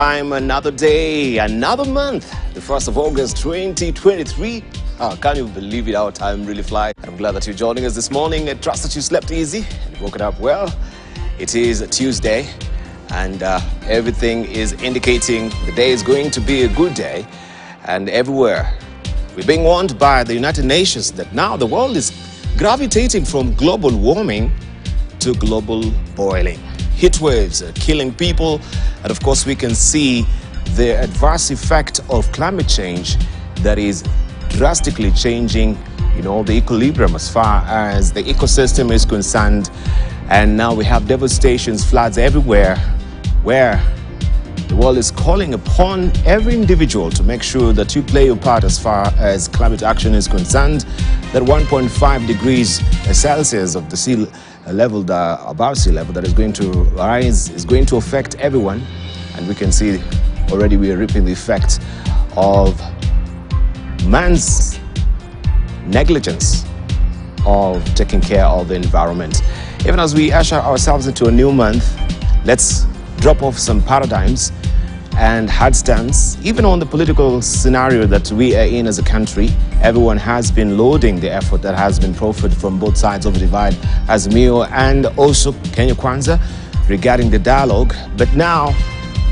Time, another day, another month, the 1st of August 2023. Can't you believe it, how time really flies. I'm glad that you're joining us this morning. I trust that you slept easy and woken up well. It is a Tuesday and everything is indicating the day is going to be a good day. And everywhere we're being warned by the United Nations that now the world is gravitating from global warming to global boiling. Heat waves are killing people, and of course we can see the adverse effect of climate change that is drastically changing, the equilibrium as far as the ecosystem is concerned. And now we have devastations, floods everywhere, where the world is calling upon every individual to make sure that you play your part as far as climate action is concerned. That 1.5 degrees Celsius of the sea level, above sea level, that is going to rise is going to affect everyone. And we can see already we are reaping the effect of man's negligence of taking care of the environment. Even as we usher ourselves into a new month, let's drop off some paradigms and hard stance. Even on the political scenario that we are in as a country, everyone has been lauding the effort that has been proffered from both sides of the divide, Azimio and also Kenya Kwanza, regarding the dialogue. But now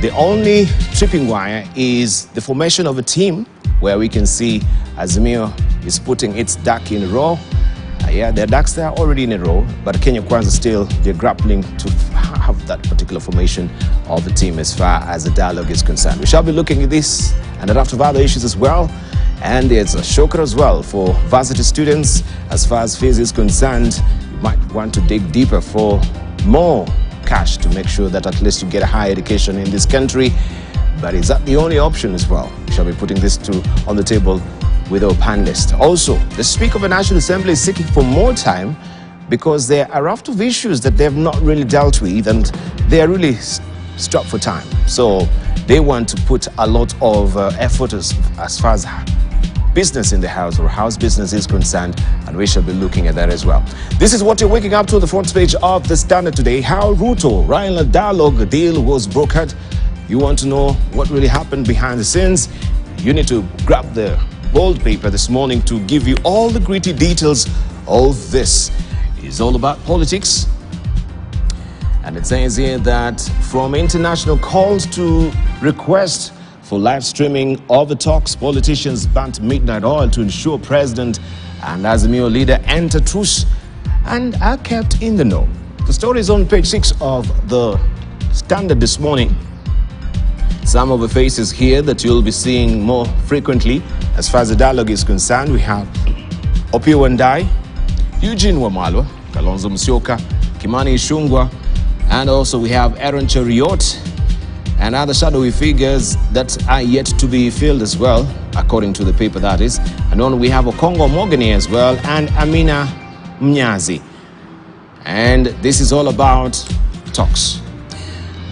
the only tripping wire is the formation of a team where we can see Azimio is putting its duck in a row. Their ducks, they are already in a row, but Kenya Kwanza still, they're grappling to have that particular formation of the team as far as the dialogue is concerned. We shall be looking at this and a raft of other issues as well. And there's a shocker as well for varsity students. As far as fees is concerned, you might want to dig deeper for more cash to make sure that at least you get a higher education in this country. But is that the only option as well? We shall be putting this on the table with our panelist. Also, the Speaker of the National Assembly is seeking for more time because there are a raft of issues that they have not really dealt with and they are really strapped for time. So they want to put a lot of effort as far as business in the house or house business is concerned, and we shall be looking at that as well. This is what you're waking up to on the front page of the Standard today. How Ruto-Raila dialogue deal was brokered. You want to know what really happened behind the scenes? You need to grab the bold paper this morning to give you all the gritty details of this. It's all about politics. And it says here that from international calls to request for live streaming of the talks, politicians burnt midnight oil to ensure President and Azimio leader enter truce and are kept in the know. The story is on page 6 of the Standard this morning. Some of the faces here that you'll be seeing more frequently as far as the dialogue is concerned. We have Opiyo Wandayi, Eugene Wamalwa, Kalonzo Musyoka, Kimani Ichung'wah, and also we have Aaron Cheruiyot and other shadowy figures that are yet to be filled as well, according to the paper that is. And then we have Okongo Omogeni as well and Amina Mnyazi. And this is all about talks,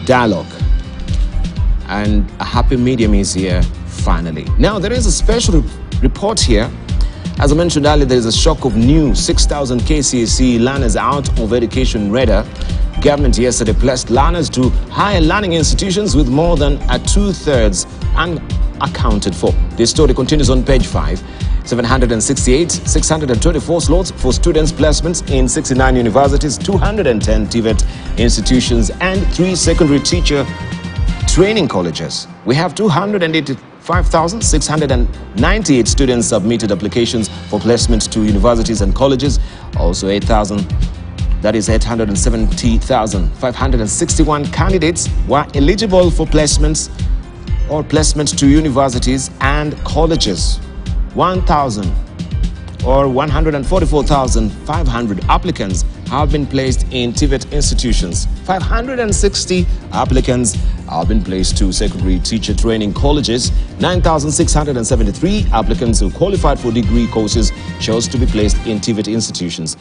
dialogue. And a happy medium is here finally. Now there is a special report here. As I mentioned earlier, there is a shock of new 6,000 KCSE learners out of education radar. Government yesterday placed learners to higher learning institutions with more than a 2/3 unaccounted for. This story continues on page 5. 624 slots for students' placements in 69 universities, 210 TVET institutions, and 3 secondary teacher training colleges. We have 285,698 students submitted applications for placement to universities and colleges. Also 870,561 candidates were eligible for placements or placement to universities and colleges. 144,500 applicants have been placed in TVET institutions. 560 applicants have been placed to secondary teacher training colleges. 9,673 applicants who qualified for degree courses chose to be placed in TVET institutions.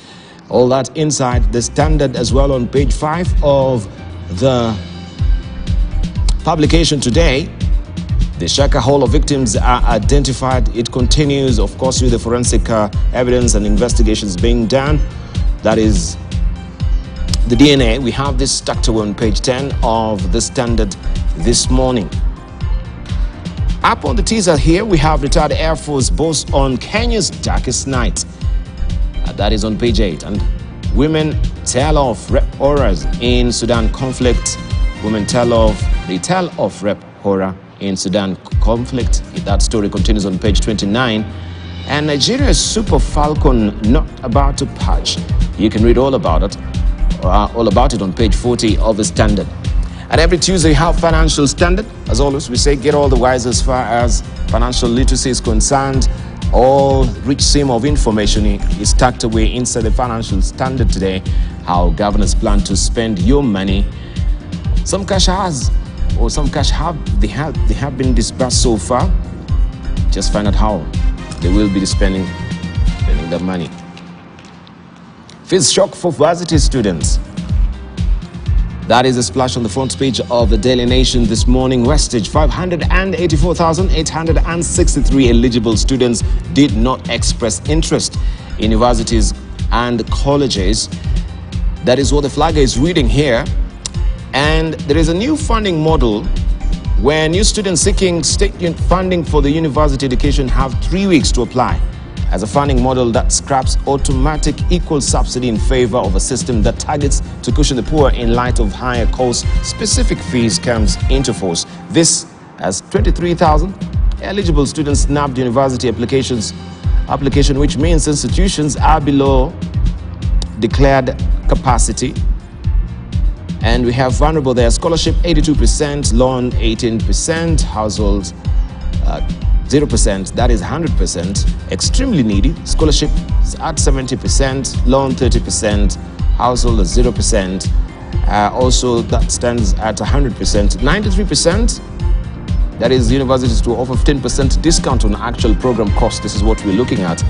All that inside the Standard as well on page 5 of the publication today. The Shaka Hall of victims are identified. It continues, of course, with the forensic evidence and investigations being done. That is the DNA. We have this stuck to on page 10 of the Standard this morning. Up on the teaser here, we have retired Air Force boasts on Kenya's darkest night. That is on page 8. And women tell of rep horrors in Sudan conflict. Women tell of rep horror in Sudan conflict. That story continues on page 29. And Nigeria's Super Falcon not about to patch. You can read all about it on page 40 of the Standard. And every Tuesday, we have Financial Standard. As always, we say get all the wise as far as financial literacy is concerned. All rich seam of information is tucked away inside the Financial Standard today. How governors plan to spend your money. Some cash have been disbursed so far. Just find out how they will be spending that money. Fees shock for varsity students. That is a splash on the front page of the Daily Nation this morning. Westage, 584,863 eligible students did not express interest in universities and colleges. That is what the flagger is reading here. And there is a new funding model where new students seeking state funding for the university education have 3 weeks to apply. As a funding model that scraps automatic equal subsidy in favor of a system that targets to cushion the poor in light of higher costs, specific fees comes into force. This as 23,000 eligible students snapped university application, which means institutions are below declared capacity. And we have vulnerable there. Scholarship 82%, loan 18%, households 0%, that is 100%. Extremely needy, scholarship is at 70%, loan 30%, household is 0%. Also, that stands at 100%. 93%, that is universities to offer 15% discount on actual program cost. This is what we're looking at.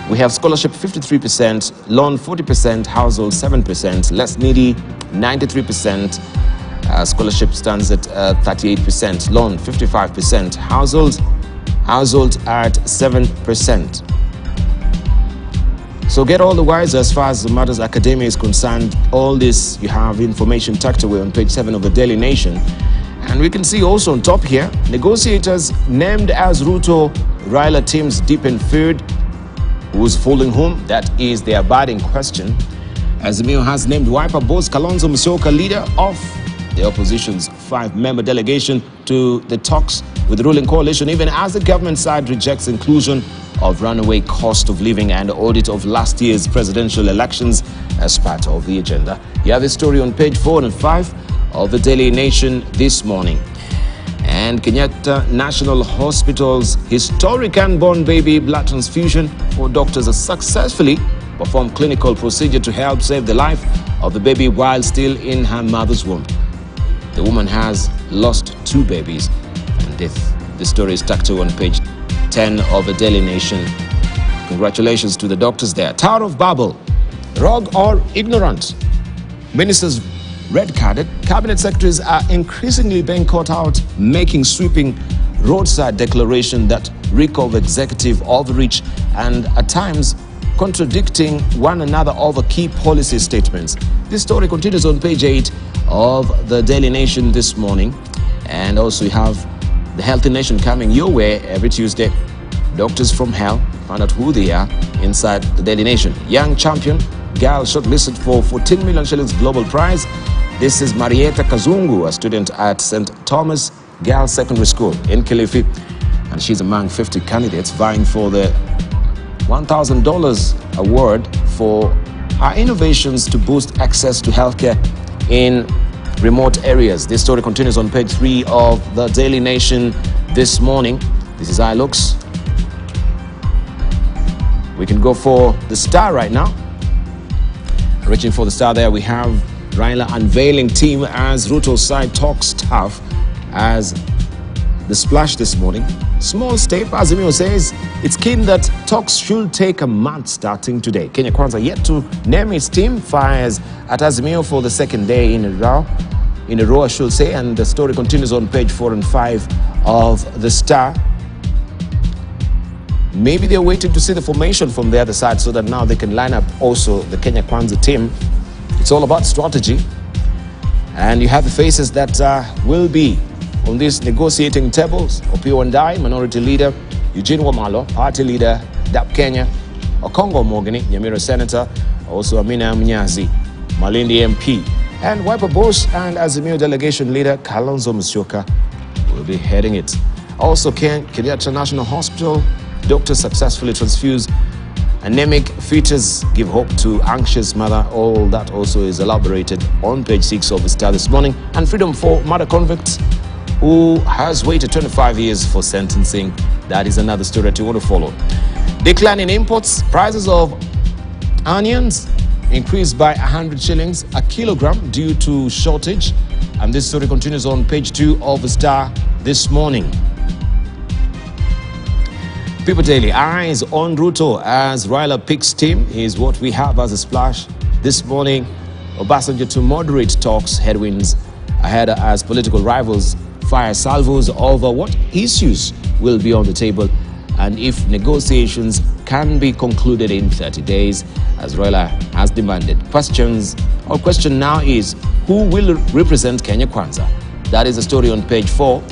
We have scholarship 53%, loan 40%, household 7%, less needy 93%. Scholarship stands at 38%, loan 55%, household at 7%. So get all the wiser as far as the matters academia is concerned. All this, you have information tucked away on page 7 of the Daily Nation. And we can see also on top here, negotiators named as Ruto-Raila teams deep in feud. Who's fooling whom? That is the abiding question. Azimio has named Wiper boss Kalonzo Musyoka leader of the opposition's 5-member delegation to the talks with the ruling coalition, even as the government side rejects inclusion of runaway cost of living and audit of last year's presidential elections as part of the agenda. You have this story on page 4 and 5 of the Daily Nation this morning. And Kenyatta National Hospital's historic unborn baby blood transfusion for doctors has successfully performed clinical procedure to help save the life of the baby while still in her mother's womb. The woman has lost 2 babies and death. The story is tucked on page 10 of the Daily Nation. Congratulations to the doctors there. Tower of Babel, rogue or ignorant? Ministers red-carded. Cabinet secretaries are increasingly being caught out making sweeping roadside declarations that reek of executive overreach and at times contradicting one another over key policy statements. This story continues on page 8 of the Daily Nation this morning. And also you have the Healthy Nation coming your way every Tuesday. Doctors from Hell, find out who they are inside the Daily Nation. Young champion girl shortlisted for 14 million shillings global prize. This is Marietta Kazungu, a student at St. Thomas Girls Secondary School in Kilifi. And she's among 50 candidates vying for the $1,000 award for her innovations to boost access to healthcare in remote areas. This story continues on page 3 of the Daily Nation this morning. This is how it looks. We can go for the Star right now. Reaching for the Star there, we have Raila unveiling team as Ruto's side talks tough as the Splash this morning. Small step, Azimio says it's keen that talks should take a month starting today. Kenya Kwanza yet to name its team, fires at Azimio for the second day in a row, I should say, and the story continues on page 4 and 5 of the Star. Maybe they're waiting to see the formation from the other side so that now they can line up also the Kenya Kwanza team. It's all about strategy. And you have the faces that will be on these negotiating tables: Opiyo Wandayi, Minority Leader; Eugene Wamalwa, Party Leader; DAP Kenya; Okongo Mogini, Nyamira Senator; also Amina Mnyazi, Malindi MP; and Wiper Bosch and Azimio Delegation Leader Kalonzo Musyoka will be heading it. Also, Kenyatta National Hospital, doctors successfully transfuse anemic fetus, give hope to anxious mother. All that also is elaborated on page 6 of the Star this morning. And freedom for murder convicts who has waited 25 years for sentencing. That is another story that you want to follow. Decline in imports, prices of onions increased by 100 shillings a kilogram due to shortage. And this story continues on page 2 of the Star this morning. People Daily, eyes on Ruto as Raila picks team is what we have as a splash this morning. Obasanjo to moderate talks, headwinds ahead as political rivals fire salvos over what issues will be on the table and if negotiations can be concluded in 30 days, as Raila has demanded. Question now is, who will represent Kenya Kwanza? That is the story on page 4.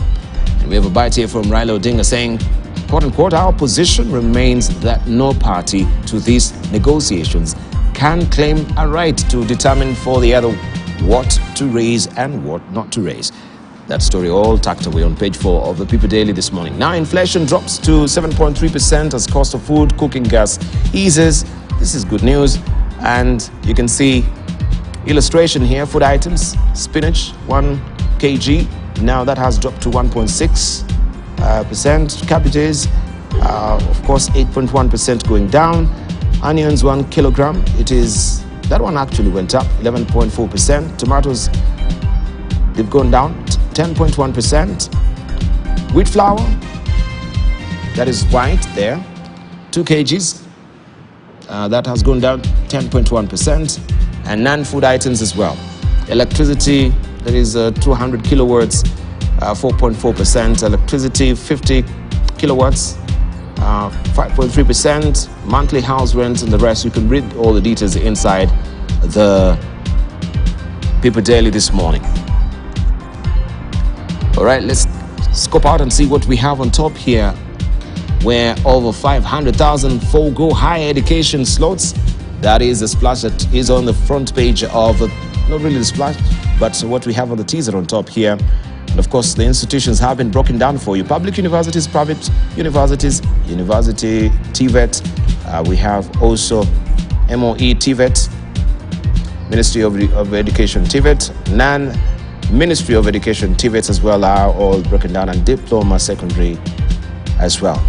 And we have a bite here from Raila Odinga saying, quote unquote, our position remains that no party to these negotiations can claim a right to determine for the other what to raise and what not to raise. That story all tucked away on page 4 of the People Daily this morning. Now inflation drops to 7.3% as cost of food, cooking gas eases. This is good news. And you can see illustration here, food items, spinach, 1 kg. Now that has dropped to 1.6%. Cabbages, of course, 8.1% going down. Onions, 1 kilogram. That one actually went up 11.4%. Tomatoes, they've gone down 10.1%. Wheat flour, that is white there, 2 kgs. That has gone down 10.1%. And non-food items as well. Electricity, there is 200 kilowatts, 4.4%. Electricity, 50 kilowatts, 5.3%. Monthly house rent and the rest. You can read all the details inside the People Daily this morning. All right, let's scope out and see what we have on top here, where over 500,000 forego higher education slots. That is a splash that is on the front page of, not really the splash, but what we have on the teaser on top here. And of course, the institutions have been broken down for you. Public universities, private universities, university TVET. We have also MOE TVET, Ministry of Education TVET, Ministry of Education TVETs as well are all broken down, and diploma secondary as well.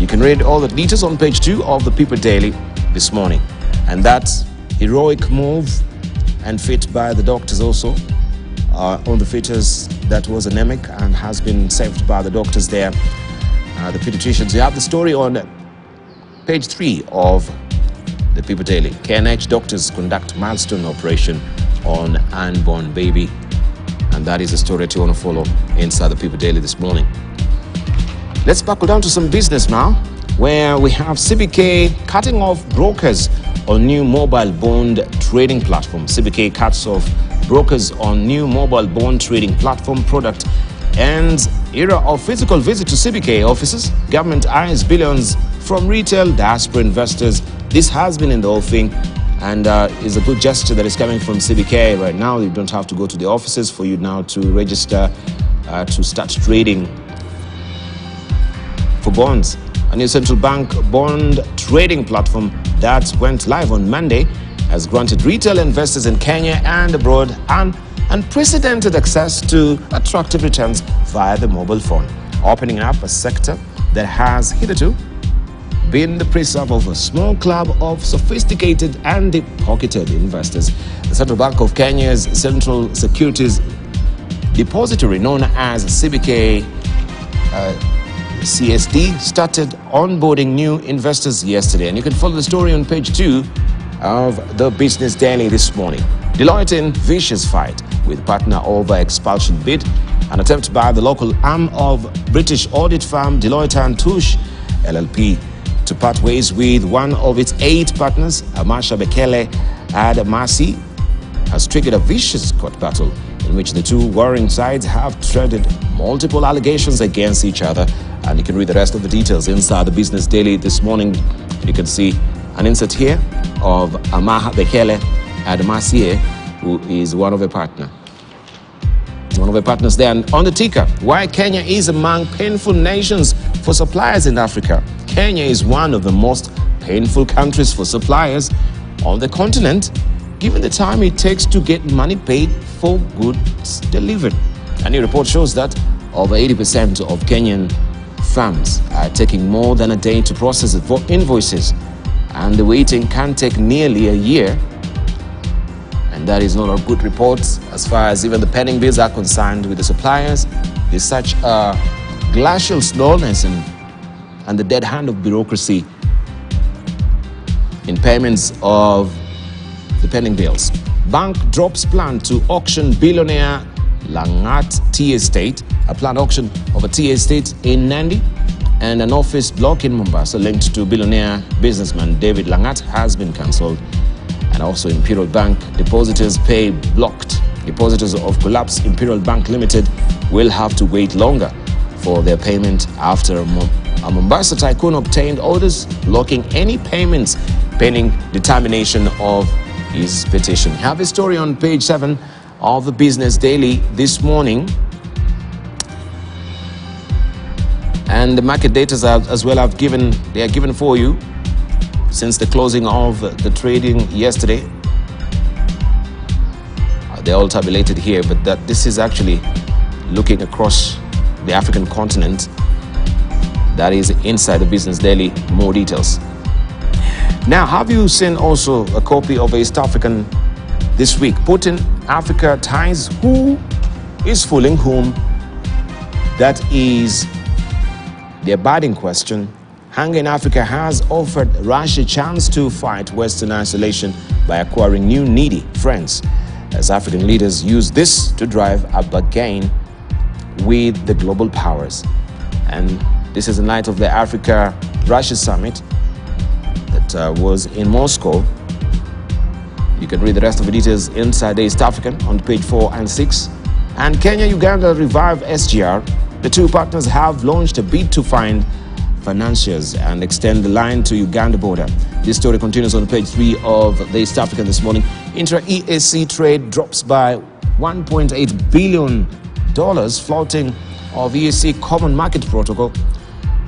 You can read all the details on page 2 of the People Daily this morning. And that heroic move and fit by the doctors also on the fetus that was anemic and has been saved by the doctors there, the pediatricians. You have the story on page 3 of the People Daily. KNH doctors conduct milestone operation on unborn baby. And that is the story that you want to follow inside the People Daily this morning. Let's buckle down to some business now, where we have CBK cutting off brokers on new mobile bond trading platform. CBK cuts off brokers on new mobile bond trading platform. Product ends era of physical visit to CBK offices. Government eyes billions from retail diaspora investors. This has been in the offing, and is a good gesture that is coming from CBK right now. You don't have to go to the offices for you now to register to start trading for bonds. A new central bank bond trading platform that went live on Monday has granted retail investors in Kenya and abroad unprecedented access to attractive returns via the mobile phone, opening up a sector that has hitherto been the preserve of a small club of sophisticated and deep-pocketed investors. The Central Bank of Kenya's Central Securities Depository, known as CBK CSD, started onboarding new investors yesterday. And you can follow the story on page 2 of the Business Daily this morning. Deloitte in vicious fight with partner over expulsion bid. An attempt by the local arm of British audit firm Deloitte & Touche LLP to part ways with one of its 8 partners, Amasha Bekele Adamasi, has triggered a vicious court battle in which the two warring sides have threaded multiple allegations against each other. And you can read the rest of the details inside the Business Daily this morning. You can see an insert here of Amaha Bekele Adamasie, who is one of the partners. One of the partners there. And on the ticker, why Kenya is among painful nations for suppliers in Africa. Kenya is one of the most painful countries for suppliers on the continent, given the time it takes to get money paid for goods delivered. A new report shows that over 80% of Kenyan firms are taking more than a day to process invoices, and the waiting can take nearly a year. And that is not a good report as far as even the pending bills are concerned with the suppliers. There's such a glacial slowness and the dead hand of bureaucracy in payments of the pending bills. Bank drops plan to auction billionaire Langat tea estate. A planned auction of a tea estate in Nandi and an office block in Mombasa linked to billionaire businessman David Langat has been cancelled. And also Imperial Bank depositors pay blocked. Depositors of collapsed Imperial Bank Limited will have to wait longer for their payment after a Mombasa tycoon obtained orders blocking any payments pending determination of his petition. We have a story on page 7 of the Business Daily this morning. And the market data as well are given for you since the closing of the trading yesterday. They're all tabulated here, but this is actually looking across the African continent. That is inside the Business Daily. More details. Now, have you seen also a copy of East African this week? Putin, Africa ties, who is fooling whom? That is the abiding question. Hunger in Africa has offered Russia a chance to fight Western isolation by acquiring new needy friends, as African leaders use this to drive a bargain with the global powers. And this is in light of the Africa-Russia summit that was in Moscow. You can read the rest of the details inside the East African on page 4 and 6. And Kenya-Uganda revive SGR. The two partners have launched a bid to find financiers and extend the line to Uganda border. This story continues on page 3 of the East African this morning. Intra-EAC trade drops by $1.8 billion, flouting of EAC Common Market Protocol,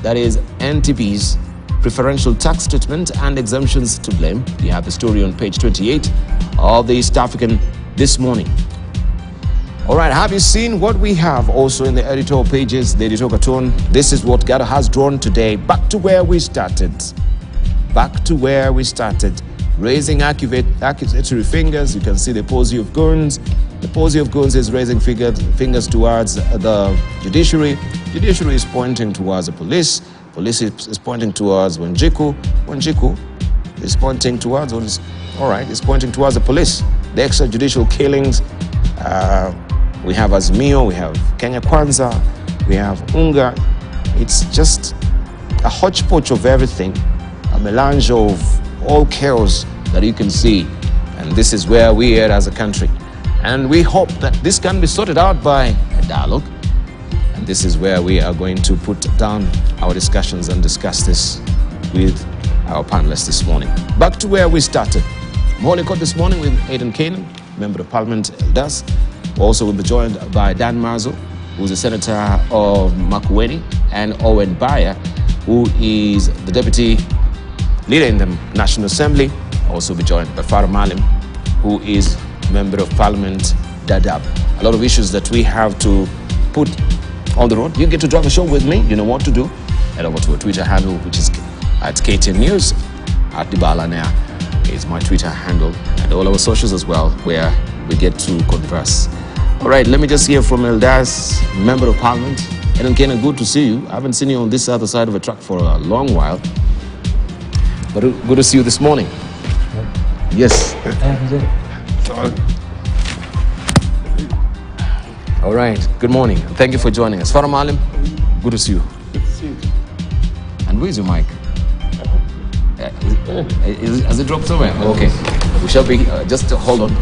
that is NTP's preferential tax treatment and exemptions to blame. You have the story on page 28 of the East African this morning. All right, have you seen what we have also in the editorial pages, the editorial cartoon? This is what Gado has drawn today. Back to where we started. Back to where we started. Raising accusatory fingers. You can see the pose of goons. The pose of goons is raising fingers towards the judiciary. Judiciary is pointing towards the police. Police is pointing towards Wanjiku. Wanjiku is pointing towards, is pointing towards the police. The extrajudicial killings. We have Azimio, we have Kenya Kwanza, we have Unga. It's just a hodgepodge of everything, a melange of all chaos that you can see. And this is where we are as a country. And we hope that this can be sorted out by a dialogue. And this is where we are going to put down our discussions and discuss this with our panelists this morning. Back to where we started. Morning Court this morning with Aidan Canaan, Member of Parliament, Eldas. Also, we'll be joined by Dan Marzo, who's the Senator of Makueni, and Owen Baya, who is the Deputy Leader in the National Assembly. Also be joined by Farah Malim, who is Member of Parliament, Dadaab. A lot of issues that we have to put on the road. You get to drive a show with me. You know what to do. Head over to a Twitter handle, which is at KTN News. At Dibalanea is my Twitter handle, and all our socials as well, where we get to converse. All right, let me just hear from Eldas, Member of Parliament. Eden Kena, good to see you. I haven't seen you on this other side of a truck for a long while. But good to see you this morning. Yes. All right, good morning. Thank you for joining us. Farah Malim, good to see you. Good to see you. And where's your mic? Has it dropped somewhere? Okay. We shall be, just hold on,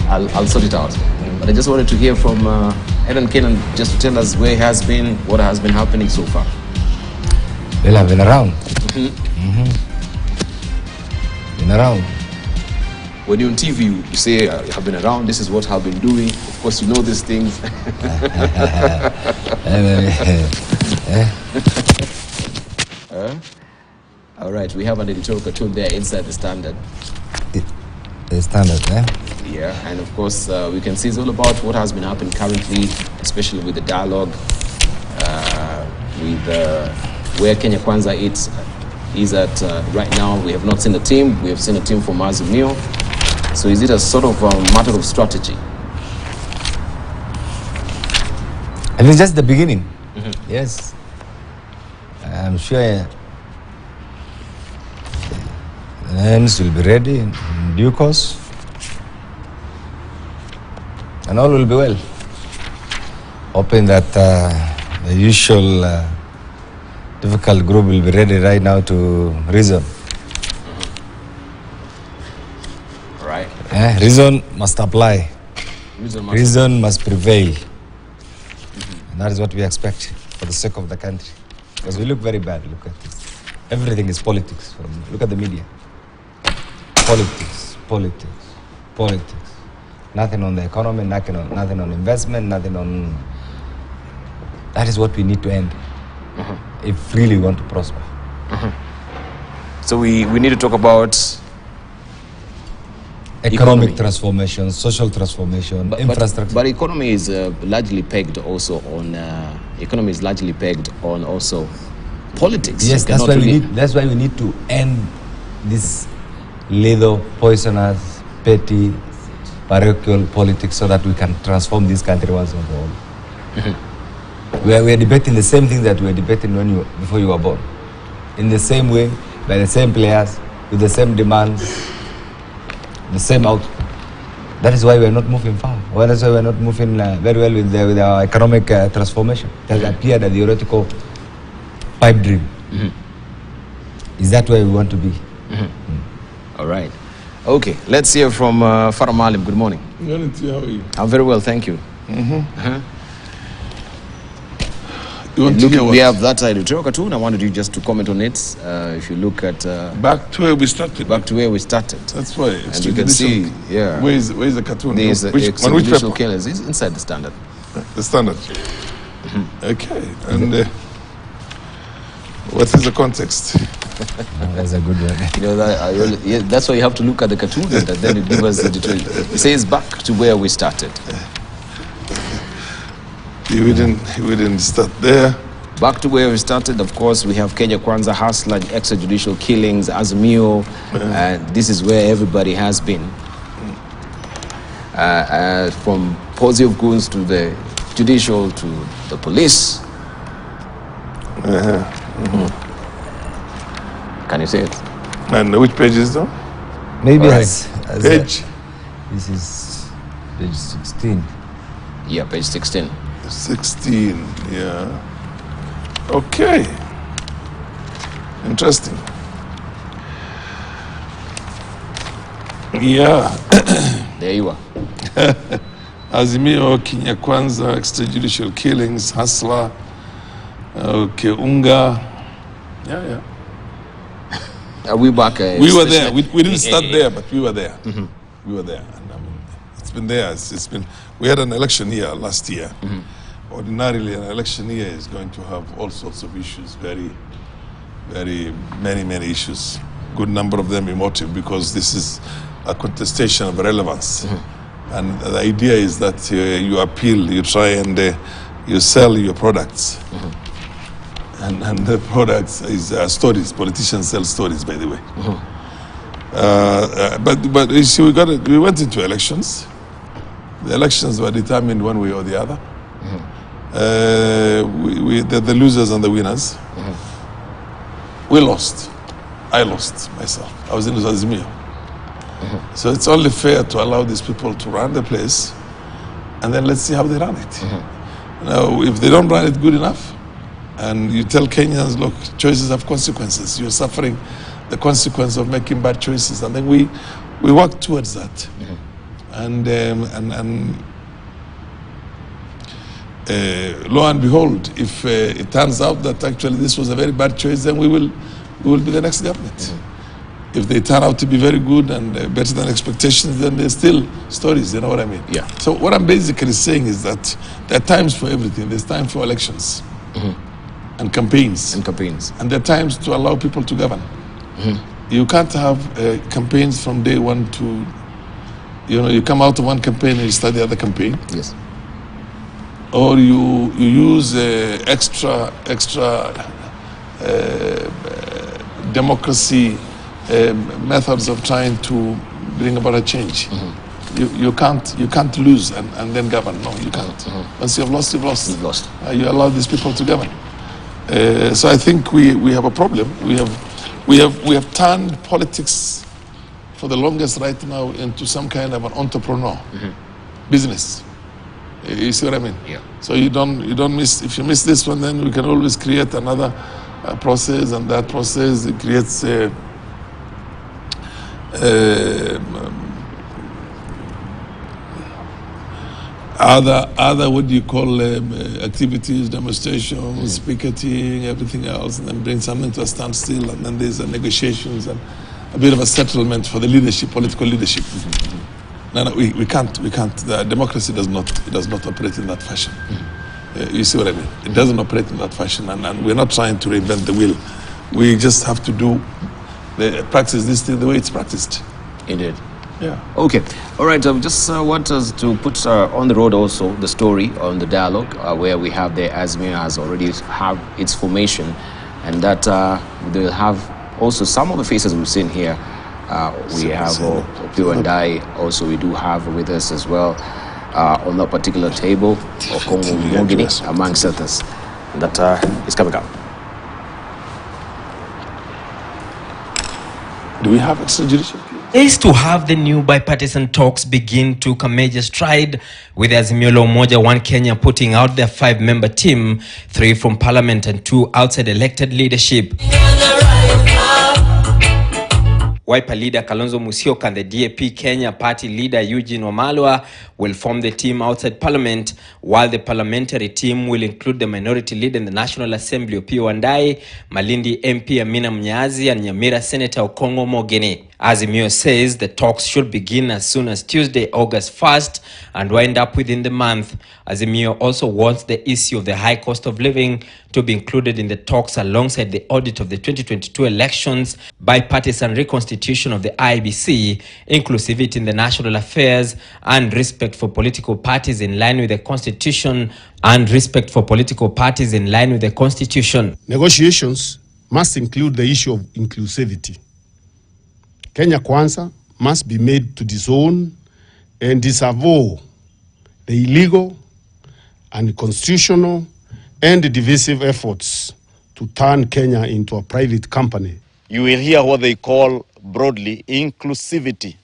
I'll sort it out. But I just wanted to hear from Eden Kenan just to tell us where he has been, what has been happening so far. Well, I've been around. Been around. When you're on TV, you say, I've been around, this is what I've been doing. Of course, you know these things. All right, we have an editorial cartoon there inside the Standard. The Standard, eh? Yeah, and of course, we can see it's all about what has been happening currently, especially with the dialogue, with where Kenya Kwanza is at right now. We have not seen the team. We have seen a team from Azimio. So is it a sort of matter of strategy? And it's just the beginning. Yes. I'm sure the ends will be ready in due course. And all will be well. Hoping that the usual difficult group will be ready right now to reason. Right. Reason must apply. Reason must prevail. And that is what we expect for the sake of the country. Because we look very bad. Look at this. Everything is politics. Look at the media. Politics, politics, politics. Nothing on the economy, nothing on investment, nothing on... That is what we need to end if really we want to prosper. So we need to talk about economic transformation, social transformation, infrastructure. But economy is largely pegged also on also politics. Yes, that's why we need to end this little poisonous, petty, parochial politics so that we can transform this country once and for all. We are debating the same thing that we were debating before you were born. In the same way, by the same players, with the same demands, the same outcome. That is why we are not moving far. That's why we are not moving very well with our economic transformation. It has appeared a theoretical pipe dream. Is that where we want to be? All right. Okay, let's hear from Farah Malim. Good morning. Good morning to you. How are you? I'm very well, thank you. We have that editorial cartoon. I wanted you just to comment on it. If you look at... back to where we started. Back to where we started. That's why. And you can see, yeah. Where is the cartoon? There's which paper? killers. It's inside the Standard. The Standard. Okay. And what is the context? That's a good one. You know, that's why you have to look at the cartoon and then it gives us the editorial. It says back to where we started. We didn't start there. Back to where we started, of course, we have Kenya Kwanza hustler, extrajudicial killings, Azimio, and this is where everybody has been. From posse of goons to the judicial to the police. Can you say it? And which page is that? Maybe right. as Page? this is page 16. Yeah, page 16. 16, yeah. Okay. Interesting. Yeah. There you are. Azimio, Kenya Kwanza, extrajudicial killings, hustler, okay, Unga. Yeah. Are we back? We were there. We didn't start there, but we were there. We were there. And, it's been there. It's been. We had an election year last year. Ordinarily, an election year is going to have all sorts of issues. Very many issues. Good number of them emotive because this is a contestation of relevance. And the idea is that you appeal, you try and you sell your products. And the products is stories. Politicians sell stories, by the way. But you see, we went into elections. The elections were determined one way or the other. The losers and the winners. We lost. I lost myself. I was in Azimio. So it's only fair to allow these people to run the place, and then let's see how they run it. Now, if they don't run it good enough, and you tell Kenyans, look, choices have consequences. You're suffering the consequence of making bad choices, and then we we work towards that. And lo and behold, if it turns out that actually this was a very bad choice, then we will be the next government. If they turn out to be very good and better than expectations, then there's still stories, you know what I mean? Yeah. So what I'm basically saying is that there are times for everything. There's time for elections and campaigns. And there are times to allow people to govern. You can't have campaigns from day one to, you come out of one campaign and you start the other campaign. Yes. Or you use extra democracy methods of trying to bring about a change. You can't lose and then govern. No, you can't. Once you've lost, you've lost. You've lost. You allow these people to govern. So I think we have a problem. We have turned politics for the longest right now into some kind of an entrepreneur business. You see what I mean? Yeah. So you don't miss. If you miss this one, then we can always create another process, and that process it creates other what do you call activities, demonstrations, picketing, everything else, and then bring something to a standstill, and then there's negotiations and a bit of a settlement for the leadership, political leadership. No, we can't. The democracy does not operate in that fashion. You see what I mean? It doesn't operate in that fashion, and we're not trying to reinvent the wheel. We just have to practice this thing the way it's practiced. Indeed. Yeah. Okay. All right. Just want us to put on the road also the story on the dialogue where we have the Azimio has already have its formation, and that they'll have also some of the faces we've seen here. We have Opio and I also we do have with us as well on that particular table, Okongo Mogini, amongst others. That is coming up. Do we have extrajudicial? Is to have the new bipartisan talks begin to come major stride, with Azimio la Umoja One Kenya putting out their 5-member team, 3 from parliament and 2 outside elected leadership. Wiper leader Kalonzo Musyoka and the DAP Kenya party leader Eugene Wamalwa will form the team outside parliament, while the parliamentary team will include the minority leader in the National Assembly Opio Wandayi, Malindi MP Amina Mnyazi, and Nyamira Senator Okongo Mogini. Azimio says the talks should begin as soon as Tuesday, August 1st, and wind up within the month. Azimio also wants the issue of the high cost of living to be included in the talks alongside the audit of the 2022 elections, bipartisan reconstitution of the IBC, inclusivity in the national affairs, and respect for political parties in line with the constitution. Negotiations must include the issue of inclusivity. Kenya Kwanza must be made to disown and disavow the illegal, unconstitutional, and divisive efforts to turn Kenya into a private company. You will hear what they call broadly inclusivity.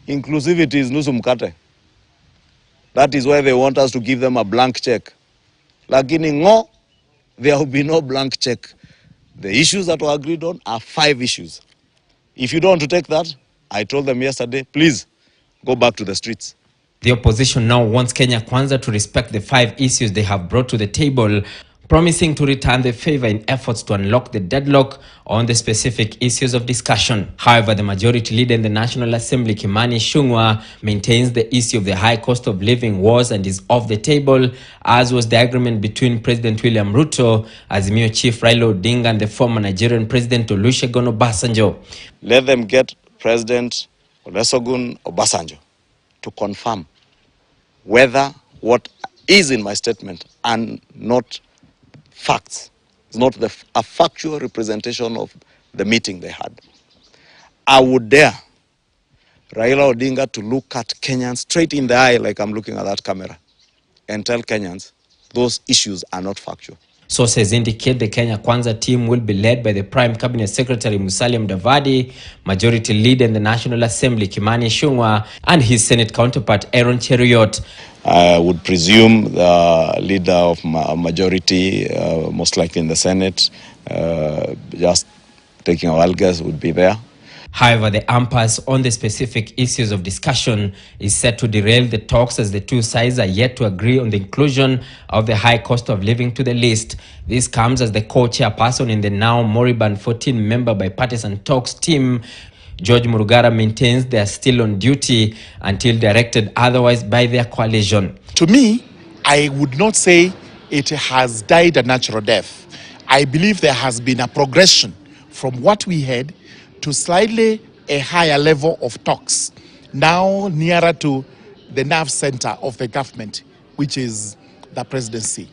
Inclusivity is nusu mkate. That is why they want us to give them a blank check. Lakini there will be no blank check. The issues that were agreed on are 5 issues. If you don't want to take that, I told them yesterday, please go back to the streets. The opposition now wants Kenya Kwanza to respect the 5 issues they have brought to the table, promising to return the favor in efforts to unlock the deadlock on the specific issues of discussion. However, the majority leader in the National Assembly, Kimani Ichung'wah, maintains the issue of the high cost of living was and is off the table, as was the agreement between President William Ruto, Azimio Chief Raila Odinga, and the former Nigerian President Olusegun Obasanjo. Let them get President Olusegun Obasanjo to confirm whether what is in my statement and not facts, it's not a factual representation of the meeting they had. I would dare Raila Odinga to look at Kenyans straight in the eye like I'm looking at that camera and tell Kenyans those issues are not factual. Sources indicate the Kenya Kwanza team will be led by the Prime Cabinet Secretary Musalia Mudavadi, Majority Leader in the National Assembly Kimani Ichung'wah, and his Senate counterpart Aaron Cheruiyot. I would presume the leader of majority, most likely in the Senate, just taking a wild guess, would be there. However, the impasse on the specific issues of discussion is set to derail the talks as the two sides are yet to agree on the inclusion of the high cost of living to the list. This comes as the co-chairperson in the now moribund 14-member bipartisan talks team, George Murugara, maintains they are still on duty until directed otherwise by their coalition. To me, I would not say it has died a natural death. I believe there has been a progression from what we had to slightly a higher level of talks, now nearer to the nerve center of the government, which is the presidency.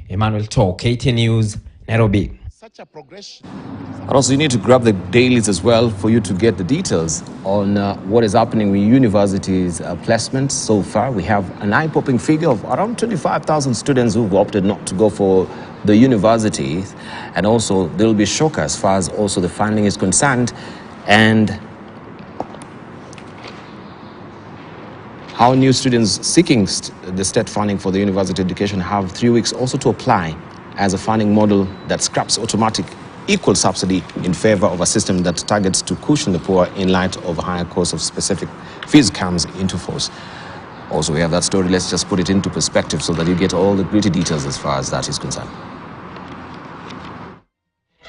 Emmanuel Tor, KTN News, Nairobi. Such a progression. And also, you need to grab the dailies as well for you to get the details on what is happening with universities' placements so far. We have an eye-popping figure of around 25,000 students who've opted not to go for the universities. And also, there will be a shock as far as also the funding is concerned. And how new students seeking the state funding for the university education have 3 weeks also to apply as a funding model that scraps automatic equal subsidy in favor of a system that targets to cushion the poor in light of higher costs of specific fees comes into force. Also, we have that story. Let's just put it into perspective so that you get all the gritty details as far as that is concerned.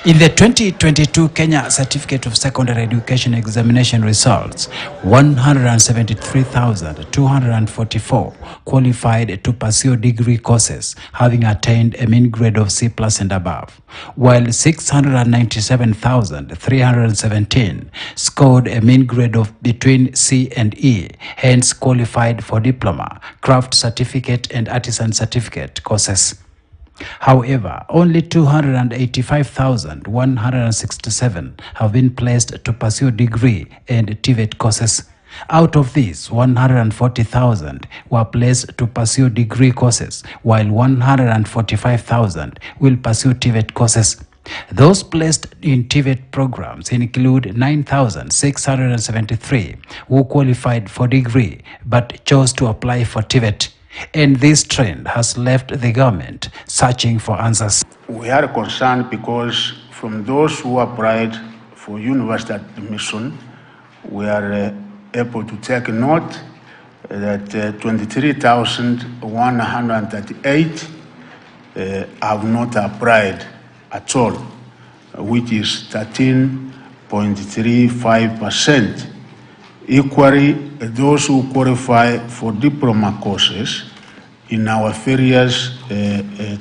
In the 2022 Kenya Certificate of Secondary Education Examination results, 173,244 qualified to pursue degree courses, having attained a mean grade of C+ and above, while 697,317 scored a mean grade of between C and E, hence qualified for diploma, craft certificate and artisan certificate courses. However, only 285,167 have been placed to pursue degree and TVET courses. Out of these, 140,000 were placed to pursue degree courses, while 145,000 will pursue TVET courses. Those placed in TVET programs include 9,673 who qualified for degree but chose to apply for TVET. And this trend has left the government searching for answers. We are concerned because from those who applied for university admission, we are able to take note that 23,138 have not applied at all, which is 13.35%. Equally, those who qualify for diploma courses in our various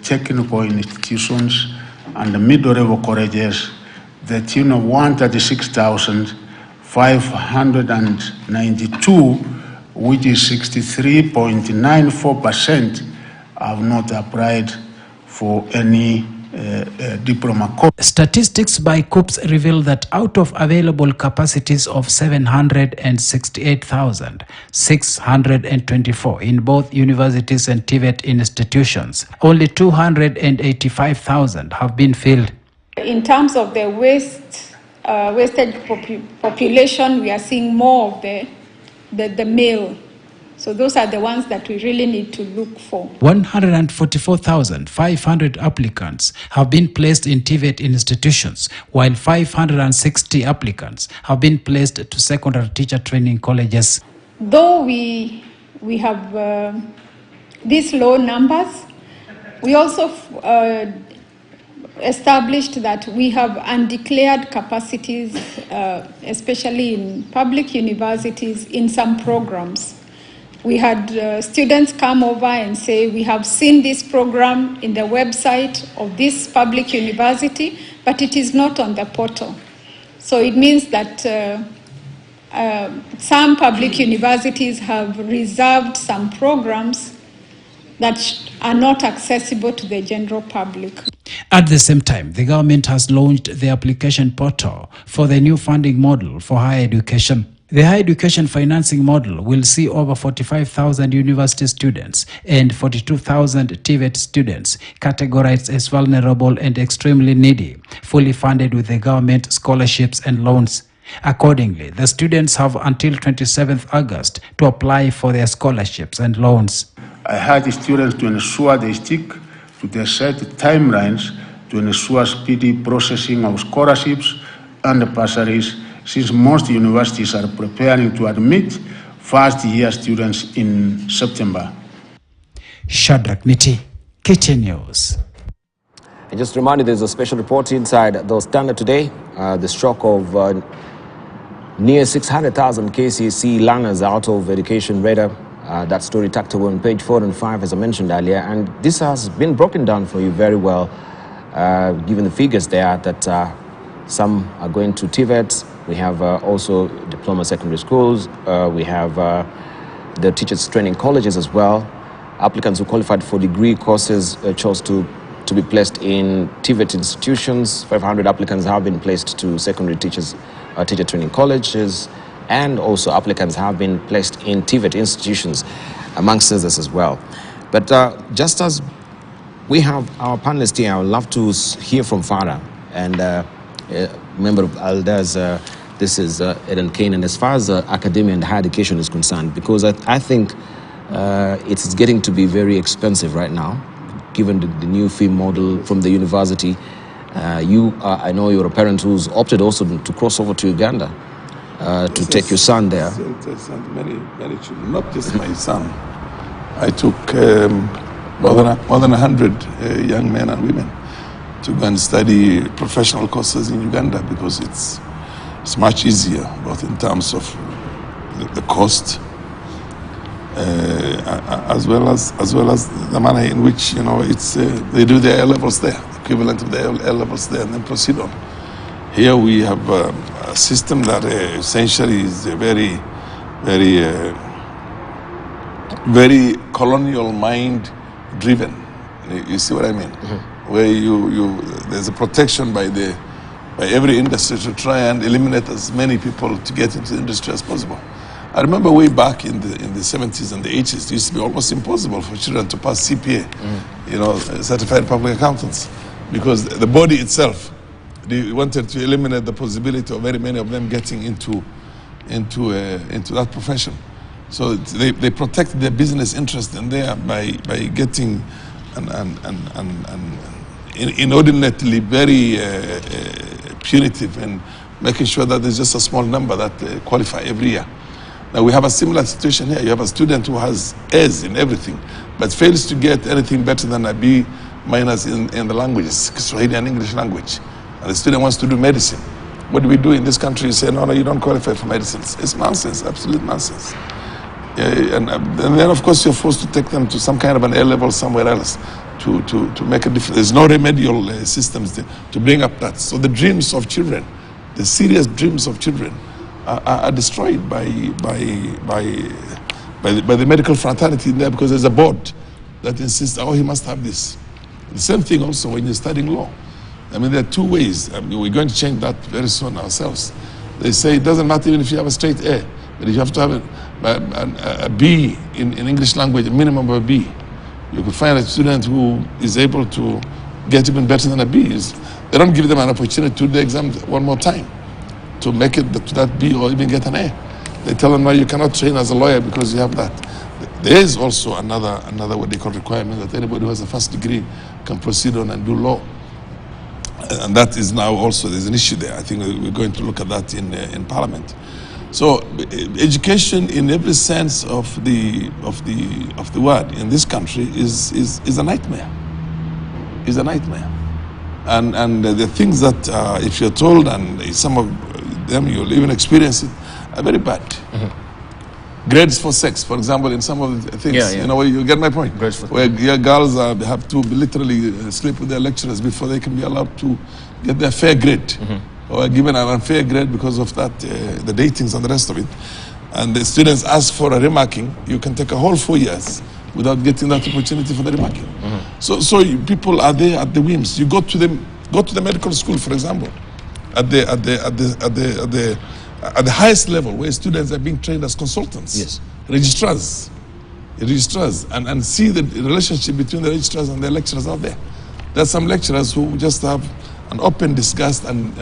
technical institutions and middle-level colleges, the tune of 136,592, which is 63.94%, have not applied for any diploma course. Statistics by COOPS reveal that out of available capacities of 768,624 in both universities and TVET institutions, only 285,000 have been filled. In terms of the wasted population, we are seeing more of the male. So those are the ones that we really need to look for. 144,500 applicants have been placed in TVET institutions, while 560 applicants have been placed to secondary teacher training colleges. Though we have these low numbers, we also established that we have undeclared capacities, especially in public universities, in some programs. We had students come over and say, we have seen this program in the website of this public university, but it is not on the portal. So it means that some public universities have reserved some programs that are not accessible to the general public. At the same time, the government has launched the application portal for the new funding model for higher education. The higher education financing model will see over 45,000 university students and 42,000 TVET students categorized as vulnerable and extremely needy, fully funded with the government scholarships and loans. Accordingly, the students have until 27th August to apply for their scholarships and loans. I had the students to ensure they stick to the set timelines to ensure speedy processing of scholarships and bursaries since most universities are preparing to admit first-year students in September. Shadrach Miti, KTN News. And just to remind you, there's a special report inside the Standard today. The stroke of near 600,000 KCSE learners out of education radar. That story tucked away on page 4 and 5, as I mentioned earlier. And this has been broken down for you very well, given the figures there that some are going to TVET. We have also diploma secondary schools. We have the teachers training colleges as well. Applicants who qualified for degree courses chose to be placed in TVET institutions. 500 applicants have been placed to secondary teacher training colleges, and also applicants have been placed in TVET institutions, amongst others as well. But just as we have our panelists here, I would love to hear from Farah and member of Alders. This is Eden Kane. And as far as academia and higher education is concerned, because I think it's getting to be very expensive right now, given the new fee model from the university. I know you're a parent who's opted also to cross over to Uganda to take your son there. Many children, not just my son. I took more than 100 young men and women to go and study professional courses in Uganda, because it's much easier, both in terms of the cost, as well as the manner in which they do their A levels there, equivalent of their A levels there, and then proceed on. Here we have a system that essentially is very colonial mind driven. You see what I mean? Mm-hmm. Where there's a protection by every industry to try and eliminate as many people to get into the industry as possible. I remember way back in the 70s and the 80s, it used to be almost impossible for children to pass CPA, certified public accountants, because the body itself, they wanted to eliminate the possibility of very many of them getting into that profession. So they protected their business interest in there by getting inordinately very punitive and making sure that there's just a small number that qualify every year. Now we have a similar situation here. You have a student who has A's in everything, but fails to get anything better than a B- in the languages, Swahili and English language. And the student wants to do medicine. What do we do in this country? You say, no, you don't qualify for medicine. It's nonsense, absolute nonsense. And then, of course, you're forced to take them to some kind of an A-level somewhere else to make a difference. There's no remedial systems to bring up that. So the dreams of children, the serious dreams of children, are destroyed by the medical fraternity in there, because there's a board that insists, he must have this. The same thing also when you're studying law. I mean, there are two ways. We're going to change that very soon ourselves. They say it doesn't matter even if you have a straight A, but if you have to have a B in English language, a minimum of a B. You could find a student who is able to get even better than a B. They don't give them an opportunity to do the exam one more time to make it to that B or even get an A. They tell them, no, you cannot train as a lawyer because you have that. There is also another what they call requirement, that anybody who has a first degree can proceed on and do law. And that is now also, there's an issue there. I think we're going to look at that in Parliament. So education in every sense of the word in this country is a nightmare. Is a nightmare. And the things that if you're told, and some of them you'll even experience it, are very bad. Mm-hmm. Grades for sex, for example, in some of the things, you get my point. Where girls have to literally sleep with their lecturers before they can be allowed to get their fair grade, or given an unfair grade because of that, the datings and the rest of it. And the students ask for a remarking. You can take a whole 4 years without getting that opportunity for the remarking. So people are there at the whims. You go to the medical school, for example, at the highest level, where students are being trained as consultants, registrars, and see the relationship between the registrars and the lecturers out there. There are some lecturers who just have an open disgust and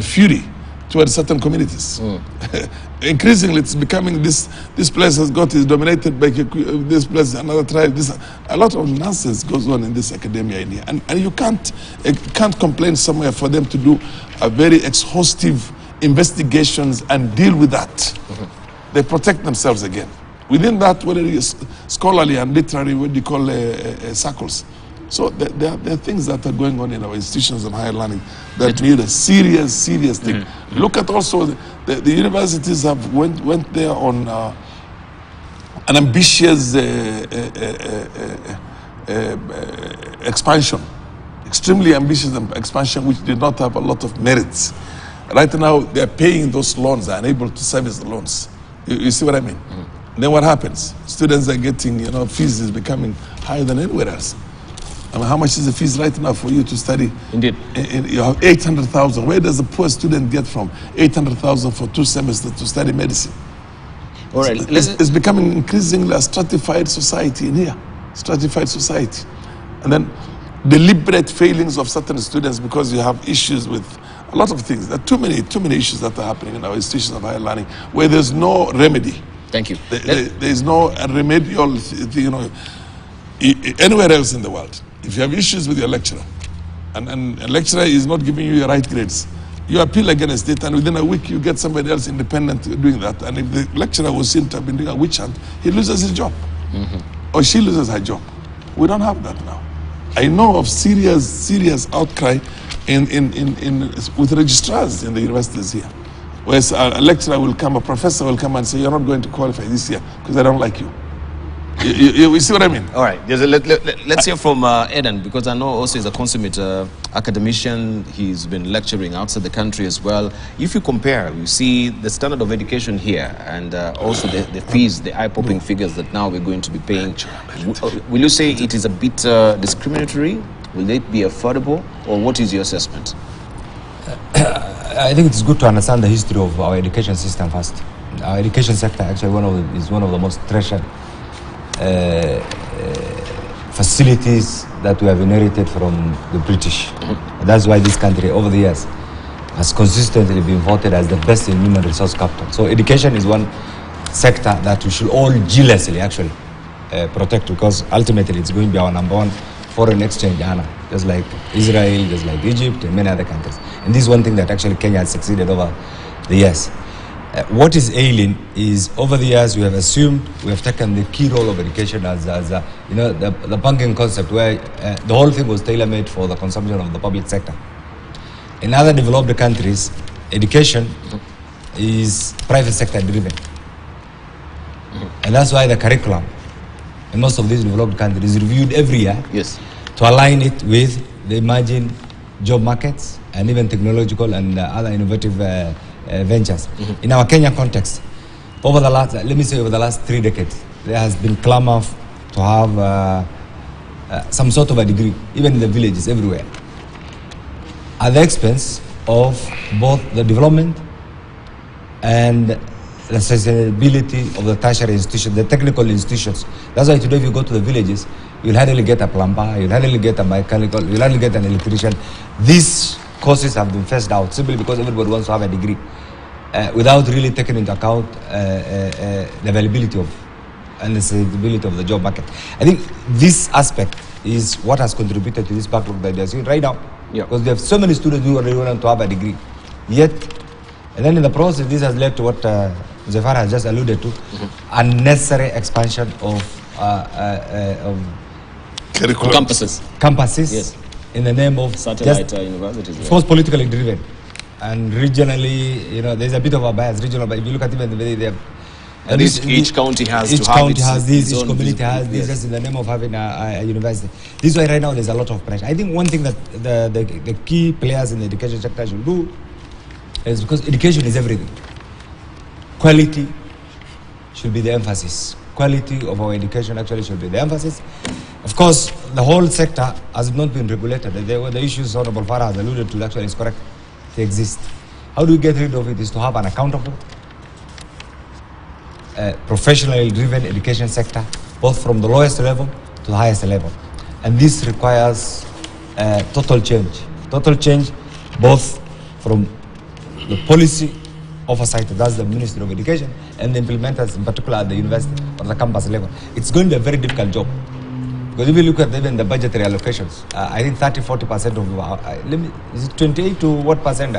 fury towards certain communities. Increasingly, it's becoming this place is dominated by this place, another tribe. A lot of nonsense goes on in this academia in here. And you can't complain somewhere for them to do a very exhaustive investigations and deal with that. They protect themselves again. Within that, whether it is scholarly and literary, what do you call circles. So there are things that are going on in our institutions of higher learning that need a serious thing. Look at also the universities have went there on an ambitious expansion, extremely ambitious expansion, which did not have a lot of merits. Right now, they are paying those loans, are unable to service the loans. You see what I mean? Then what happens? Students are getting, fees is becoming higher than anywhere else. I mean, how much is the fees right now for you to study? Indeed. You have 800,000. Where does a poor student get from 800,000 for 2 semesters to study medicine? All right. It's becoming increasingly a stratified society in here. Stratified society. And then deliberate failings of certain students because you have issues with a lot of things. There are too many issues that are happening in our institutions of higher learning where there's no remedy. Thank you. There is no remedial, anywhere else in the world. If you have issues with your lecturer, and a lecturer is not giving you your right grades, you appeal against it, and within a week you get somebody else independent doing that. And if the lecturer was seen to have been doing a witch hunt, he loses his job, or she loses her job. We don't have that now. I know of serious outcry with registrars in the universities here, where a lecturer will come, a professor will come and say, "You're not going to qualify this year because I don't like you." You see what I mean? All right. Let's hear from Eden, because I know also he's a consummate academician. He's been lecturing outside the country as well. If you compare, you see the standard of education here and also the fees, the eye-popping figures that now we're going to be paying. Will you say it is a bit discriminatory? Will it be affordable? Or what is your assessment? I think it's good to understand the history of our education system first. Our education sector actually is one of the most treasured facilities that we have inherited from the British. And that's why this country over the years has consistently been voted as the best in human resource capital. So education is one sector that we should all jealously actually protect, because ultimately it's going to be our number one foreign exchange earner, just like Israel, just like Egypt and many other countries. And this is one thing that actually Kenya has succeeded over the years. What is ailing is, over the years, we have assumed, we have taken the key role of education as the banking concept, where the whole thing was tailor-made for the consumption of the public sector. In other developed countries, education is private sector driven. And that's why the curriculum in most of these developed countries is reviewed every year to align it with the emerging job markets and even technological and other innovative ventures. In our Kenya context, over the last 3 decades, there has been clamor to have some sort of a degree, even in the villages, everywhere, at the expense of both the development and the sustainability of the tertiary institutions, the technical institutions. That's why today if you go to the villages, you'll hardly get a plumber, you'll hardly get a mechanical, you'll hardly get an electrician. These courses have been phased out simply because everybody wants to have a degree without really taking into account the availability of and the sustainability of the job market. I think this aspect is what has contributed to this backlog that they are seeing right now. Because there are so many students who already want to have a degree. Yet, and then in the process, this has led to what Zafar has just alluded to, unnecessary expansion of campuses in the name of satellite universities. Of course, politically driven. And regionally, there's a bit of a bias, regional, but if you look at even the way they have... Each county has this, each community has this, just in the name of having a university. This is why right now there's a lot of pressure. I think one thing that the key players in the education sector should do is, because education is everything, quality should be the emphasis. Quality of our education actually should be the emphasis. Of course, the whole sector has not been regulated. The issues Honorable Farah has alluded to actually is correct. They exist. How do we get rid of it? Is to have an accountable, professionally driven education sector, both from the lowest level to the highest level. And this requires total change. Total change both from the policy oversight, that's the Ministry of Education, and the implementers, in particular at the university or the campus level. It's going to be a very difficult job. Because if you look at even the budgetary allocations, I think 30-40% of is it 28 to what percent?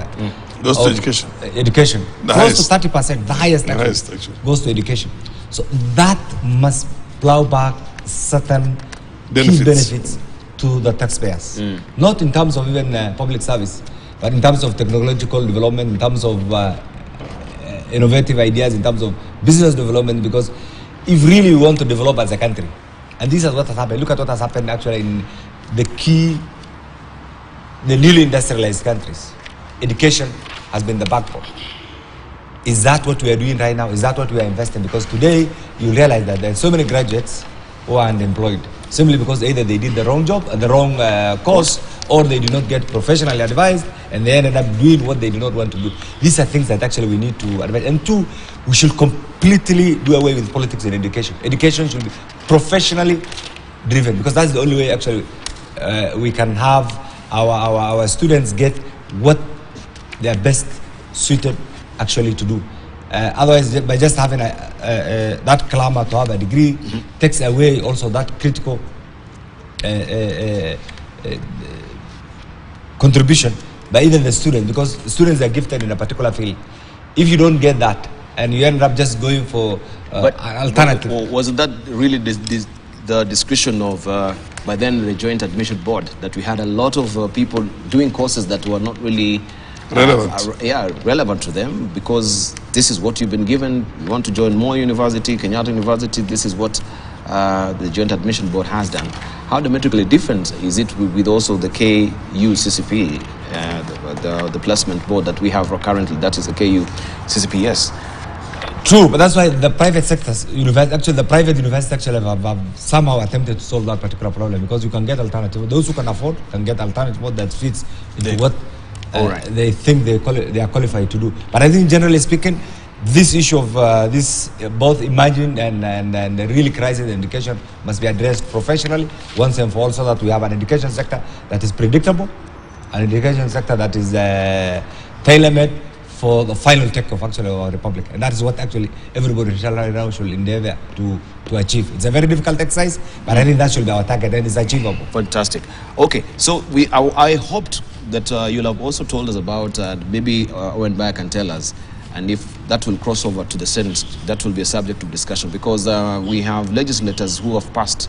Goes to education. Education. The Close highest. to 30%, the highest actually, goes to education. So that must plow back certain key benefits to the taxpayers. Not in terms of even public service, but in terms of technological development, in terms of innovative ideas, in terms of business development, because if really we want to develop as a country, and this is what has happened. Look at what has happened actually in the newly industrialized countries. Education has been the backbone. Is that what we are doing right now? Is that what we are investing? Because today you realize that there are so many graduates who are unemployed simply because either they did the wrong job, the wrong course, or they did not get professionally advised, and they ended up doing what they did not want to do. These are things that actually we need to advise. And two, we should completely do away with politics in education. Education should be professionally driven, because that's the only way actually we can have our students get what they are best suited actually to do. Otherwise, by just having that clamor to have a degree takes away also that critical contribution by even the student, because students are gifted in a particular field. If you don't get that and you end up just going for an alternative. Wasn't that really the discretion of, by then, the Joint Admission Board, that we had a lot of people doing courses that were not really relevant to them, because this is what you've been given. You want to join more university, Kenyatta University, this is what the Joint Admission Board has done. How diametrically different is it with also the KU-CCP, the placement board that we have currently, that is the KU-CCPS? True, but that's why the private sectors, actually the private universities actually have somehow attempted to solve that particular problem, because you can get alternative. Those who can afford can get alternative that fits into what they think they are qualified to do. But I think generally speaking, this issue of this both emerging and the really crisis in education must be addressed professionally once and for all, so that we have an education sector that is predictable, an education sector that is tailor-made for the final take-off actually of our republic. And that is what actually everybody right now should endeavor to achieve. It's a very difficult exercise, but I think that should be our target, and it's achievable. Fantastic. Okay, so I hoped that you'll have also told us about, maybe went back and tell us, and if that will cross over to the Senate, that will be a subject of discussion, because we have legislators who have passed,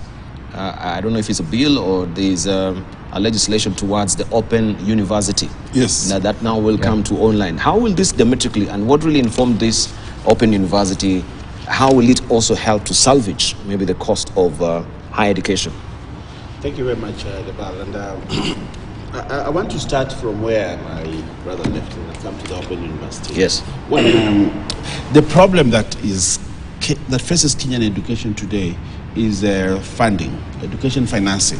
I don't know if it's a bill or there's a legislation towards the open university. Yes. That now will come to online. How will this diametrically, and what really informed this open university, how will it also help to salvage maybe the cost of higher education? Thank you very much, Debal. And I want to start from where my brother left and come to the Open University. Yes. Well, the problem that faces Kenyan education today is funding, education financing.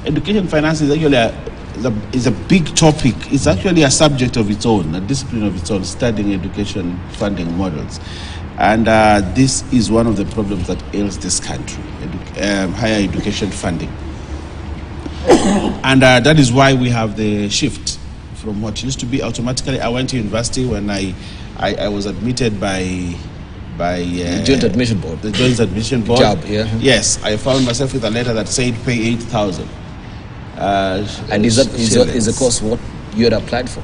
Education financing is actually is a big topic. It's actually a subject of its own, a discipline of its own, studying education funding models. And this is one of the problems that ails this country, higher education funding. And that is why we have the shift from what used to be automatically. I went to university when I was admitted by the Joint Admission Board. The Joint Admission Board. Job, yeah. Yes, I found myself with a letter that said pay 8,000. And is the course what you had applied for?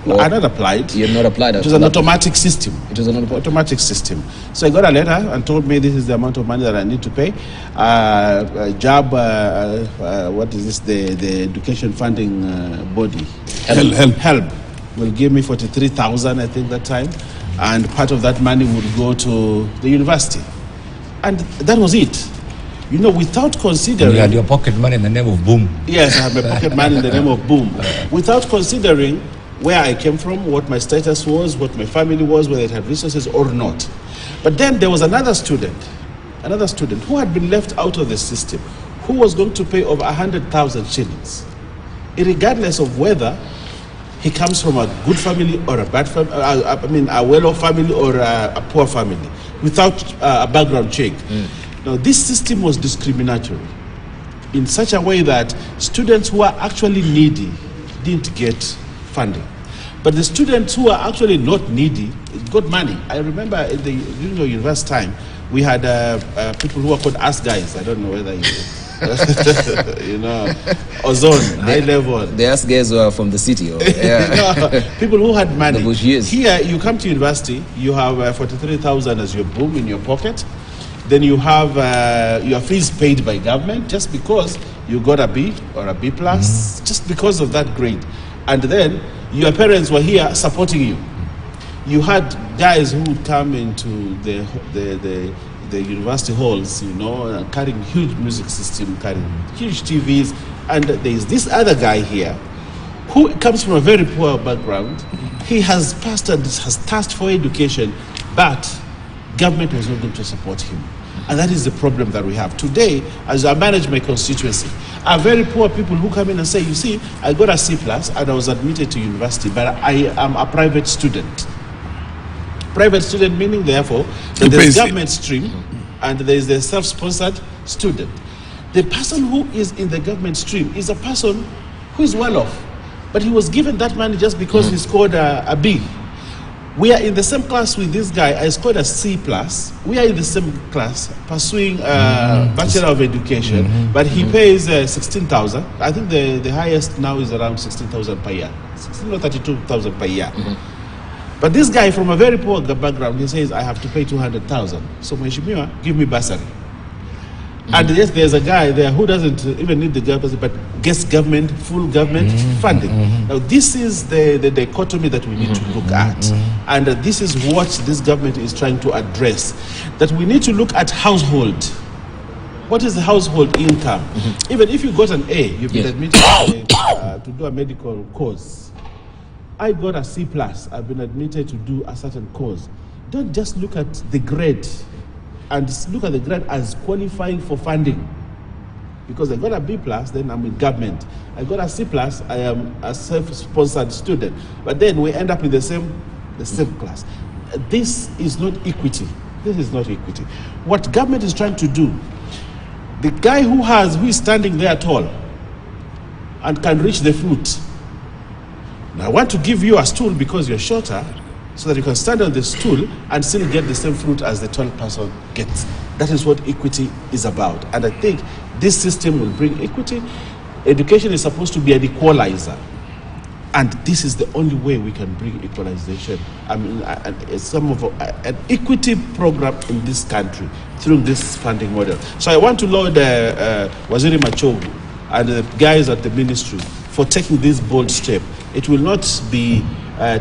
No, I not applied. You had not applied. It was an automatic system. It was an automatic system. So I got a letter and told me this is the amount of money that I need to pay. What is this? The education funding body. Help will give me 43,000, I think, that time, and part of that money would go to the university, and that was it. You know, without considering... You had your pocket money in the name of boom. Yes, I have my pocket money in the name of boom. Without considering where I came from, what my status was, what my family was, whether it had resources or not. But then there was another student who had been left out of the system, who was going to pay over 100,000 shillings, regardless of whether he comes from a good family or a bad family, a well-off family or a poor family, without a background check. Now, this system was discriminatory in such a way that students who are actually needy didn't get funding. But the students who are actually not needy got money. I remember during the university time, we had people who were called us guys. I don't know whether you know, ozone, high level. The us guys were from the city. Or, yeah. People who had money. The Bushiers. Here, you come to university, you have 43,000 as your boom in your pocket. Then you have your fees paid by government just because you got a B or a B plus, just because of that grade. And then your parents were here supporting you. You had guys who would come into the university halls, you know, carrying huge music system, carrying huge TVs. And there is this other guy here who comes from a very poor background. He has passed and has tasked for education, but government was not going to support him. And that is the problem that we have. Today, as I manage my constituency, are very poor people who come in and say, you see, I got a C+ and I was admitted to university, but I am a private student. Private student meaning, therefore, that there's government stream and there is the self-sponsored student. The person who is in the government stream is a person who is well off, but he was given that money just because he scored a B. We are in the same class with this guy. I scored a C+. We are in the same class pursuing a Bachelor of Education, but he pays 16,000. I think the highest now is around 16,000 per year, 16 or 32,000 per year. But this guy from a very poor background, he says, I have to pay 200,000. So Mheshimiwa, give me bursary. And yes, there's a guy there who doesn't even need the government, but gets government, full government funding. Now, this is the dichotomy that we need to look at. And this is what this government is trying to address. That we need to look at household. What is the household income? Even if you got an A, you've been admitted to do a medical course. I got a C+, I've been admitted to do a certain course. Don't just look at the grade and look at the grade as qualifying for funding. Because I got a B+, then I'm in government. I got a C+, I am a self-sponsored student. But then we end up in the same class. This is not equity. This is not equity. What government is trying to do, the guy who is standing there tall and can reach the fruit. Now I want to give you a stool because you're shorter, so that you can stand on the stool and still get the same fruit as the tall person gets. That is what equity is about. And I think this system will bring equity. Education is supposed to be an equalizer. And this is the only way we can bring equalization. I mean, an equity program in this country through this funding model. So I want to laud Waziri Machogu and the guys at the ministry for taking this bold step. It will not be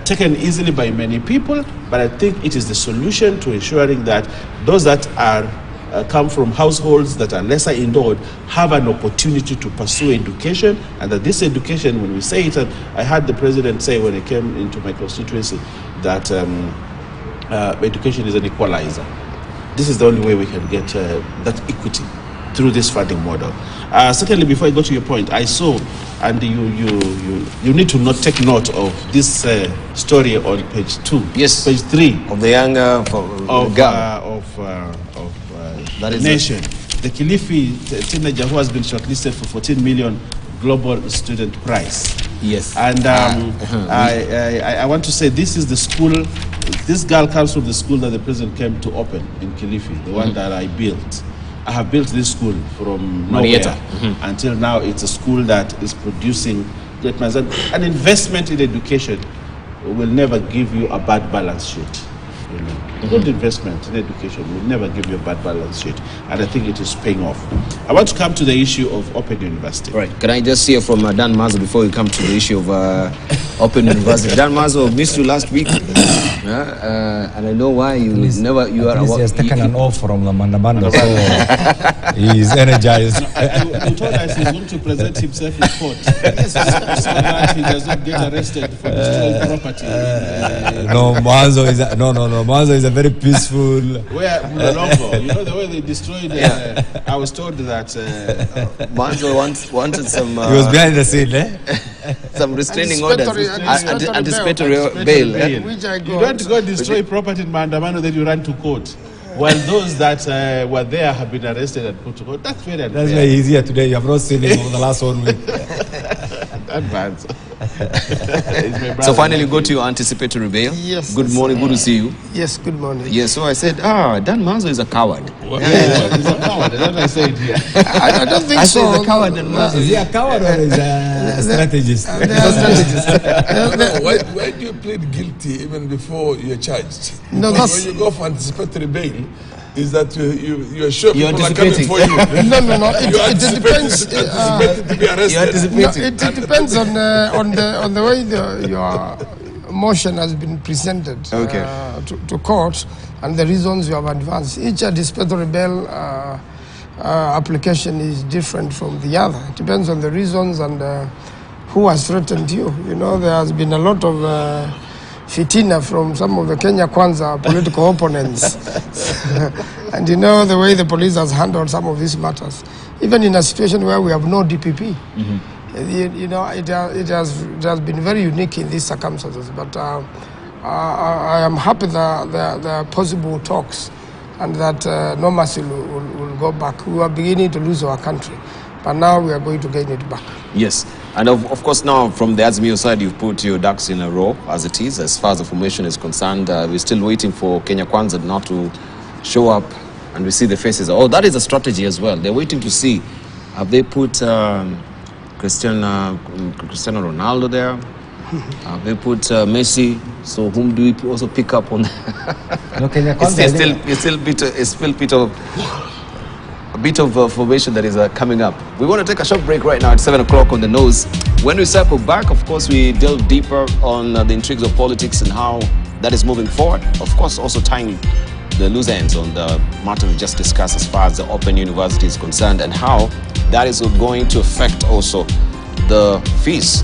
taken easily by many people, but I think it is the solution to ensuring that those that are come from households that are lesser endowed have an opportunity to pursue education, and that this education, when we say it, and I heard the president say when he came into my constituency that education is an equalizer. This is the only way we can get that equity through this funding model. Secondly, before I go to your point, I saw, and you need to not take note of this story on page 2. Yes. Page 3 of the young that is Nation. The Kilifi teenager who has been shortlisted for 14 million Global Student Prize. Yes. And I want to say this is the school. This girl comes from the school that the president came to open in Kilifi, the one that I built. I have built this school from nowhere until now. It's a school that is producing great minds. An investment in education will never give you a bad balance sheet. You know? Good investment in education will never give you a bad balance sheet, and I think it is paying off. I want to come to the issue of Open University. Right. Can I just hear from Dan Mazo before we come to the issue of Open University? Dan Mazo, missed you last week, and I know why you never. You are. He has taken an off from the Mandamanda, so he is energized. You told us he's going to present himself in court, so that he does not get arrested for destroying property. No, Mazo is no. Mazo is a very peaceful. Where Mulolongo, you know the way they destroyed. I was told that Mazo wanted some. He was behind the scene, some restraining orders, anticipatory bail. Which I got. You don't go destroy property in Mandamano, then you run to court. While those that were there have been arrested and put to court. That's very unfair. That's why he's here today. You have not seen him over the last 1 week. Advance. So finally go to your anticipatory bail. Yes. Good morning, good to see you. Yes, good morning. Yes, so I said, Dan Manzo is a coward. He's a coward. That's what I said here. I don't think so. He's a coward. Is he a coward or is a strategist? Why do you plead guilty even before you're charged? No, Because that's- when you go for anticipatory bail, is that you're sure You're people are coming anticipating. for you. No. You're It depends. anticipating to be arrested. No, it depends on the way your motion has been presented Okay. to court and the reasons you have advanced. Each anticipatory bail application is different from the other. It depends on the reasons and who has threatened you. You know, there has been a lot of fitina from some of the Kenya Kwanza political opponents. And you know the way the police has handled some of these matters. Even in a situation where we have no DPP. You know, it has been very unique in these circumstances. But I am happy that there are possible talks and that normalcy will go back. We are beginning to lose our country, but now we are going to gain it back. Yes, and of course now from the Azimio side, you've put your ducks in a row as it is. As far as the formation is concerned, we're still waiting for Kenya Kwanza now to show up and we see the faces. Oh, that is a strategy as well. They're waiting to see. Have they put Cristiano Ronaldo there? Have they put Messi? So whom do we also pick up on? No, Kenya Kwanza, It's still a bit of formation that is coming up. We want to take a short break right now at 7 o'clock on the nose. When we circle back, of course, we delve deeper on the intrigues of politics and how that is moving forward. Of course, also tying the loose ends on the matter we just discussed as far as the Open University is concerned and how that is going to affect also the fees